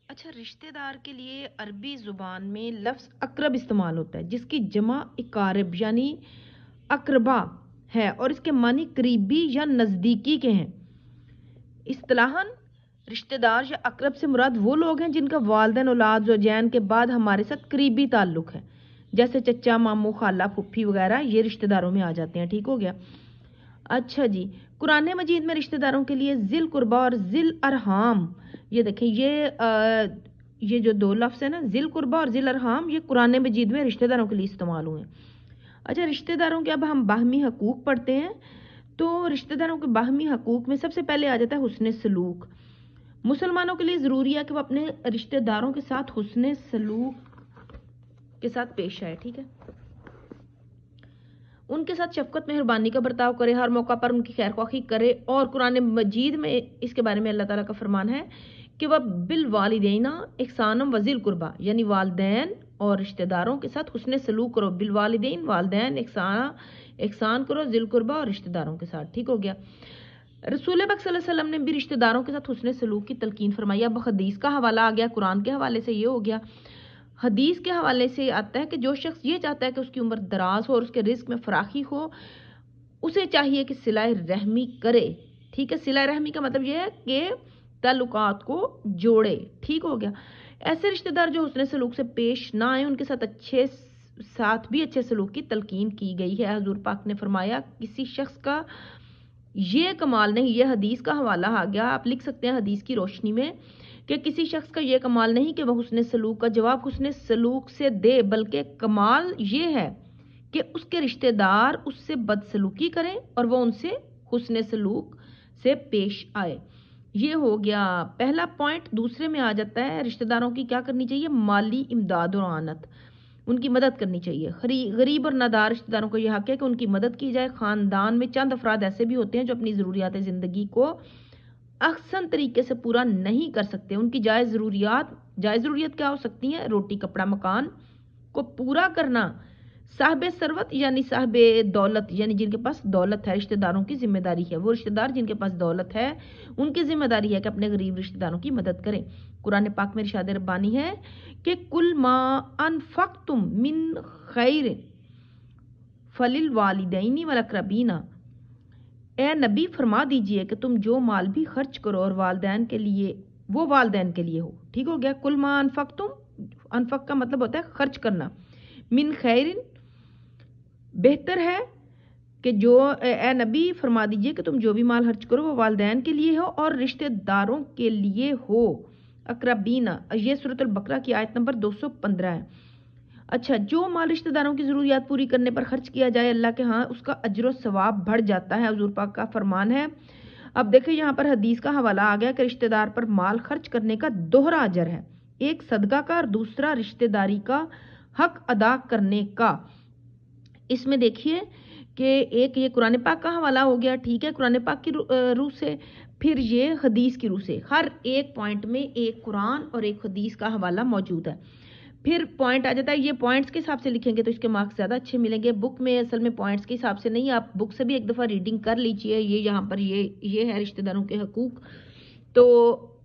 اچھا، رشتہ دار کے لیے عربی زبان میں لفظ اقرب استعمال ہوتا ہے جس کی جمع اقارب یعنی اقربا ہے اور اس کے معنی قریبی یا نزدیکی کے ہیں۔ اصطلاحاً رشتہ دار یا اقرب سے مراد وہ لوگ ہیں جن کا والدین اولاد زوجین کے بعد ہمارے ساتھ قریبی تعلق ہے، جیسے چچا، ماموں، خالہ، پھپھی وغیرہ، یہ رشتہ داروں میں آ جاتے ہیں۔ ٹھیک ہو گیا؟ اچھا جی، قرآن مجید میں رشتہ داروں کے لیے ذی القربہ اور ذی الارحام، یہ دیکھیں یہ جو دو لفظ ہیں نا، ذی القربہ اور ذی الارحام، یہ قرآن مجید میں رشتہ داروں کے لیے استعمال ہوئے ہیں۔ اچھا، رشتہ داروں کے اب ہم باہمی حقوق پڑھتے ہیں، تو رشتہ داروں کے باہمی حقوق میں سب سے پہلے آ جاتا ہے حسن سلوک۔ مسلمانوں کے لیے ضروری ہے کہ وہ اپنے رشتہ داروں کے ساتھ حسن سلوک کے ساتھ پیش آئے۔ ٹھیک ہے، ان کے ساتھ شفقت مہربانی کا برتاؤ کرے، ہر موقع پر ان کی خیر خواہی کرے، اور قرآن مجید میں اس کے بارے میں اللہ تعالیٰ کا فرمان ہے کہ وہ بالوالدین احسانا وذی القربہ، یعنی والدین اور رشتہ داروں کے ساتھ حسن سلوک کرو، بالوالدین والدین احسان کرو، ذی القربہ اور رشتہ داروں کے ساتھ۔ ٹھیک ہو گیا؟ رسول پاک صلی اللہ علیہ وسلم نے بھی رشتہ داروں کے ساتھ حسن سلوک کی تلقین فرمائی۔ اب حدیث کا حوالہ آ گیا، قرآن کے حوالے سے یہ ہو گیا۔ حدیث کے حوالے سے آتا ہے کہ جو شخص یہ چاہتا ہے کہ اس کی عمر دراز ہو اور اس کے رزق میں فراخی ہو، اسے چاہیے کہ صلہ رحمی کرے۔ ٹھیک ہے، صلہ رحمی کا مطلب یہ ہے کہ تعلقات کو جوڑے۔ ٹھیک ہو گیا؟ ایسے رشتہ دار جو حسن سلوک سے پیش نہ آئے، ان کے ساتھ بھی اچھے سلوک کی تلقین کی گئی ہے۔ حضور پاک نے فرمایا کسی شخص کا یہ کمال نہیں، یہ حدیث کا حوالہ آ گیا، آپ لکھ سکتے ہیں حدیث کی روشنی میں، کہ کسی شخص کا یہ کمال نہیں کہ وہ حسن سلوک کا جواب حسن سلوک سے دے، بلکہ کمال یہ ہے کہ اس کے رشتہ دار اس سے بدسلوکی کریں اور وہ ان سے حسن سلوک سے پیش آئے۔ یہ ہو گیا پہلا پوائنٹ۔ دوسرے میں آ جاتا ہے رشتہ داروں کی کیا کرنی چاہیے؟ مالی امداد اور اعانت، ان کی مدد کرنی چاہیے۔ غریب اور نادار رشتہ داروں کو یہ حق ہے کہ ان کی مدد کی جائے۔ خاندان میں چند افراد ایسے بھی ہوتے ہیں جو اپنی ضروریات زندگی کو احسن طریقے سے پورا نہیں کر سکتے۔ ان کی جائز ضروریات کیا ہو سکتی ہیں؟ روٹی، کپڑا، مکان کو پورا کرنا۔ صاحب ثروت یعنی صاحب دولت، یعنی جن کے پاس دولت ہے، رشتہ داروں کی ذمہ داری ہے، وہ رشتہ دار جن کے پاس دولت ہے ان کی ذمہ داری ہے کہ اپنے غریب رشتہ داروں کی مدد کریں۔ قرآن پاک میں ارشاد ربانی ہے کہ کل ما انفقتم من خیر فللوالدین والاقربین، اے نبی فرما دیجئے کہ تم جو مال بھی خرچ کرو اور والدین کے لیے، وہ والدین کے لیے ہو۔ ٹھیک ہو گیا؟ کل ما انفقتم، انفق کا مطلب ہوتا ہے خرچ کرنا، من خیر بہتر ہے کہ جو، اے نبی فرما دیجئے کہ تم جو بھی مال خرچ کرو وہ والدین کے لیے ہو اور رشتہ داروں کے لیے ہو، اقربین۔ یہ سورۃ البقرہ کی آیت نمبر 215 ہے۔ اچھا، جو مال رشتہ داروں کی ضروریات پوری کرنے پر خرچ کیا جائے، اللہ کے ہاں اس کا اجر و ثواب بڑھ جاتا ہے، حضور پاک کا فرمان ہے۔ اب دیکھیں یہاں پر حدیث کا حوالہ آ گیا کہ رشتہ دار پر مال خرچ کرنے کا دوہرا اجر ہے، ایک صدقہ کا اور دوسرا رشتہ داری کا حق ادا کرنے کا۔ اس میں دیکھیے کہ ایک یہ قرآن پاک کا حوالہ ہو گیا، ٹھیک ہے، قرآن پاک کی روح سے، پھر یہ حدیث کی روح سے، ہر ایک پوائنٹ میں ایک قرآن اور ایک حدیث کا حوالہ موجود ہے۔ پھر پوائنٹ آ جاتا ہے، یہ پوائنٹس کے حساب سے لکھیں گے تو اس کے مارکس زیادہ اچھے ملیں گے۔ بک میں اصل میں پوائنٹس کے حساب سے نہیں، آپ بک سے بھی ایک دفعہ ریڈنگ کر لیجئے۔ یہ یہاں پر یہ ہے رشتہ داروں کے حقوق، تو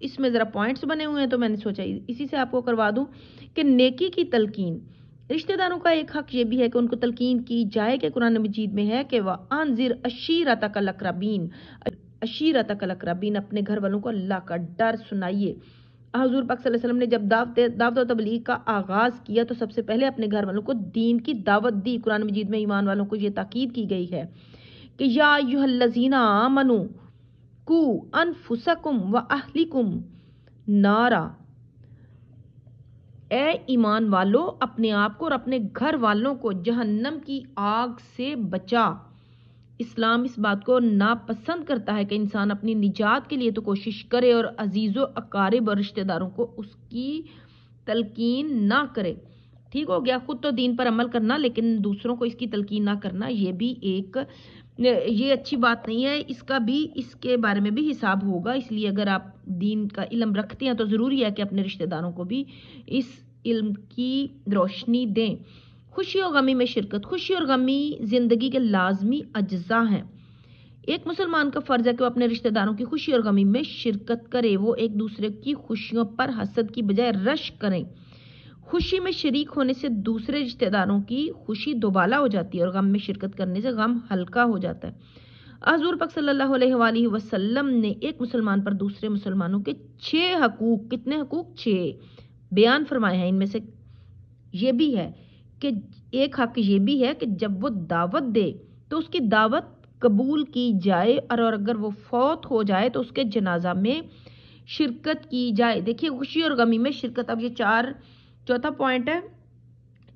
اس میں ذرا پوائنٹس بنے ہوئے ہیں تو میں نے سوچا اسی سے آپ کو کروا دوں کہ نیکی کی تلقین۔ رشتہ داروں کا ایک حق یہ بھی ہے کہ ان کو تلقین کی جائے کہ قرآن مجید میں ہے کہ وَأَنذِرْ عَشِيرَتَكَ الْأَقْرَبِينَ، عشیرتک الاقربین، اپنے گھر والوں کو اللہ کا ڈر سنائیے۔ حضور پاک صلی اللہ علیہ وسلم نے جب دعوت و تبلیغ کا آغاز کیا تو سب سے پہلے اپنے گھر والوں کو دین کی دعوت دی۔ قرآن مجید میں ایمان والوں کو یہ تاکید کی گئی ہے کہ یا ایھا الذین آمنوا قوا انفسکم واہلکم نارا، اے ایمان والو اپنے آپ کو اور اپنے گھر والوں کو جہنم کی آگ سے بچا۔ اسلام اس بات کو ناپسند کرتا ہے کہ انسان اپنی نجات کے لیے تو کوشش کرے اور عزیز و اقارب اور رشتہ داروں کو اس کی تلقین نہ کرے۔ ٹھیک ہو گیا؟ خود تو دین پر عمل کرنا لیکن دوسروں کو اس کی تلقین نہ کرنا، یہ اچھی بات نہیں ہے۔ اس کے بارے میں بھی حساب ہوگا، اس لیے اگر آپ دین کا علم رکھتے ہیں تو ضروری ہے کہ اپنے رشتہ داروں کو بھی اس علم کی روشنی دیں۔ خوشی اور غمی میں شرکت۔ خوشی اور غمی زندگی کے لازمی اجزاء ہیں، ایک مسلمان کا فرض ہے کہ وہ اپنے رشتہ داروں کی خوشی اور غمی میں شرکت کرے، وہ ایک دوسرے کی خوشیوں پر حسد کی بجائے رشک کریں۔ خوشی میں شریک ہونے سے دوسرے رشتہ داروں کی خوشی دوبالا ہو جاتی ہے اور غم میں شرکت کرنے سے غم ہلکا ہو جاتا ہے۔ حضور پاک صلی اللہ علیہ وآلہ وسلم نے ایک مسلمان پر دوسرے مسلمانوں کے 6 حقوق، کتنے حقوق؟ 6 بیان فرمائے ہیں۔ ان میں سے یہ بھی ہے کہ ایک حق یہ بھی ہے کہ جب وہ دعوت دے تو اس کی دعوت قبول کی جائے، اور اگر وہ فوت ہو جائے تو اس کے جنازہ میں شرکت کی جائے۔ دیکھیے خوشی اور غمی میں شرکت، اب یہ چوتھا پوائنٹ ہے۔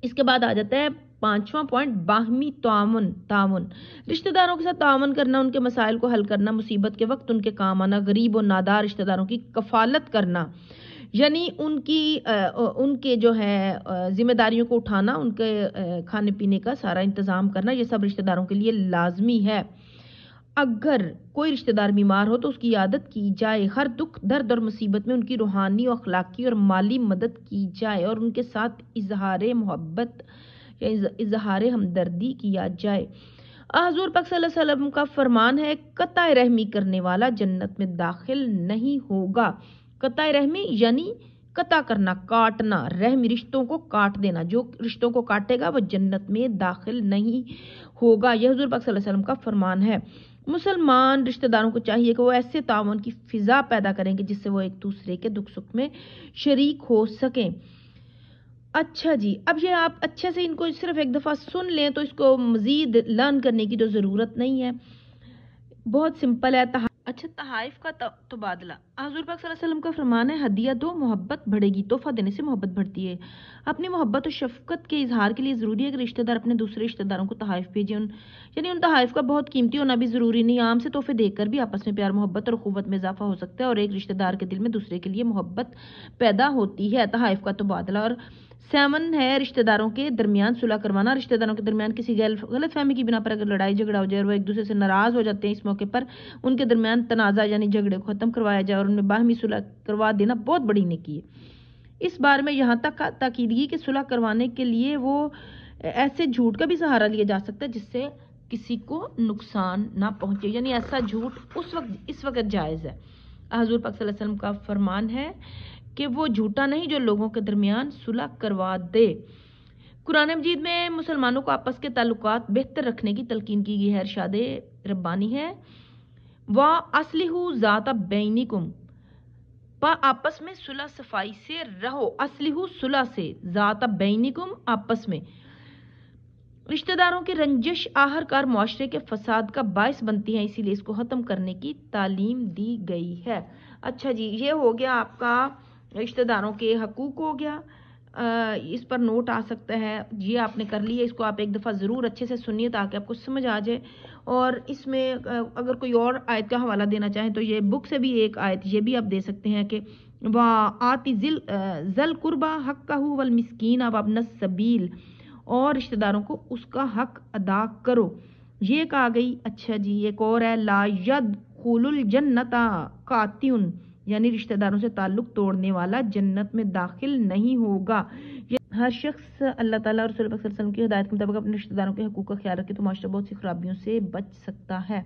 اس کے بعد آ جاتا ہے 5واں پوائنٹ، باہمی تعاون۔ رشتہ داروں کے ساتھ تعاون کرنا، ان کے مسائل کو حل کرنا، مصیبت کے وقت ان کے کام آنا، غریب و نادار رشتہ داروں کی کفالت کرنا، یعنی ان کے جو ہے ذمہ داریوں کو اٹھانا، ان کے کھانے پینے کا سارا انتظام کرنا، یہ سب رشتہ داروں کے لیے لازمی ہے۔ اگر کوئی رشتہ دار بیمار ہو تو اس کی عیادت کی جائے، ہر دکھ درد اور مصیبت میں ان کی روحانی و اخلاقی اور مالی مدد کی جائے، اور ان کے ساتھ اظہار محبت یا اظہار ہمدردی کیا جائے۔ حضور پاک صلی اللہ علیہ وسلم کا فرمان ہے، قطع رحمی کرنے والا جنت میں داخل نہیں ہوگا۔ قطع رحمی یعنی قطع کرنا، کاٹنا، رحمی رشتوں کو کاٹ دینا، جو رشتوں کو کاٹے گا وہ جنت میں داخل نہیں ہوگا، یہ حضور پاک صلی اللہ علیہ وسلم کا فرمان ہے۔ مسلمان رشتہ داروں کو چاہیے کہ وہ ایسے تعاون کی فضا پیدا کریں کہ جس سے وہ ایک دوسرے کے دکھ سکھ میں شریک ہو سکیں۔ اچھا جی، اب یہ آپ اچھے سے ان کو صرف ایک دفعہ سن لیں تو اس کو مزید لرن کرنے کی تو ضرورت نہیں ہے، بہت سمپل ہے۔ اچھا، تحائف کا تبادلہ۔ حضور پاک صلی اللہ علیہ وسلم کا فرمان ہے، ہدیہ دو محبت بڑھے گی، تحفہ دینے سے محبت بڑھتی ہے۔ اپنی محبت اور شفقت کے اظہار کے لیے ضروری ہے کہ رشتہ دار اپنے دوسرے رشتہ داروں کو تحائف بھیجیں، یعنی ان تحائف کا بہت قیمتی ہونا بھی ضروری نہیں، عام سے تحفے دے کر بھی آپس میں پیار محبت اور اخوت میں اضافہ ہو سکتا ہے، اور ایک رشتہ دار کے دل میں دوسرے کے لیے محبت پیدا ہوتی ہے۔ تحائف کا تبادلہ۔ اور 7 ہے رشتہ داروں کے درمیان صلح کروانا۔ رشتہ داروں کے درمیان کسی غلط فہمی کی بنا پر اگر لڑائی جھگڑا ہو جائے اور وہ ایک دوسرے سے ناراض ہو جاتے ہیں، اس موقع پر ان کے درمیان تنازع یعنی جھگڑے کو ختم کروایا جائے اور ان میں باہمی صلح کروا دینا بہت بڑی نیکی ہے۔ اس بارے میں یہاں تک تاکید کہ صلح کروانے کے لیے وہ ایسے جھوٹ کا بھی سہارا لیا جا سکتا ہے جس سے کسی کو نقصان نہ پہنچے، یعنی ایسا جھوٹ اس وقت جائز ہے۔ حضور پاک صلی اللہ علیہ وسلم کا فرمان ہے کہ وہ جھوٹا نہیں جو لوگوں کے درمیان صلح کروا دے۔ قرآن مجید میں مسلمانوں کو آپس کے تعلقات بہتر رکھنے کی تلقین کی گئی ہے۔ ارشاد ربانی ہے، وَأَصْلِحُوا ذَاتَ بَيْنِكُمْ، آپس میں صلح صفائی سے رہو، اصلحو صلح سے، ذات بینکم آپس میں۔ رشتہ داروں کی رنجش آخر کار معاشرے کے فساد کا باعث بنتی ہے، اسی لیے اس کو ختم کرنے کی تعلیم دی گئی ہے۔ اچھا جی، یہ ہو گیا آپ کا رشتہ داروں کے حقوق ہو گیا، اس پر نوٹ آ سکتا ہے، یہ آپ نے کر لیا، اس کو آپ ایک دفعہ ضرور اچھے سے سنیے تاکہ آپ کو سمجھ آ جائے۔ اور اس میں اگر کوئی اور آیت کا حوالہ دینا چاہیں تو یہ بک سے بھی ایک آیت یہ بھی آپ دے سکتے ہیں کہ وَآتِ ذِی الْقُرْبَىٰ حَقَّهُ وَالْمِسْكِینَ وَابْنَ السَّبِیلِ، اور رشتہ داروں کو اس کا حق ادا کرو، یہ کہا گئی۔ اچھا جی، ایک اور ہے، لا يدخل الجنۃ قاطع، یعنی رشتہ داروں سے تعلق توڑنے والا جنت میں داخل نہیں ہوگا۔ ہر شخص اللہ تعالیٰ اور رسول پاک صلی اللہ علیہ وسلم کی ہدایت کے مطابق اپنے رشتہ داروں کے حقوق کا خیال رکھے تو معاشرہ بہت سی خرابیوں سے بچ سکتا ہے۔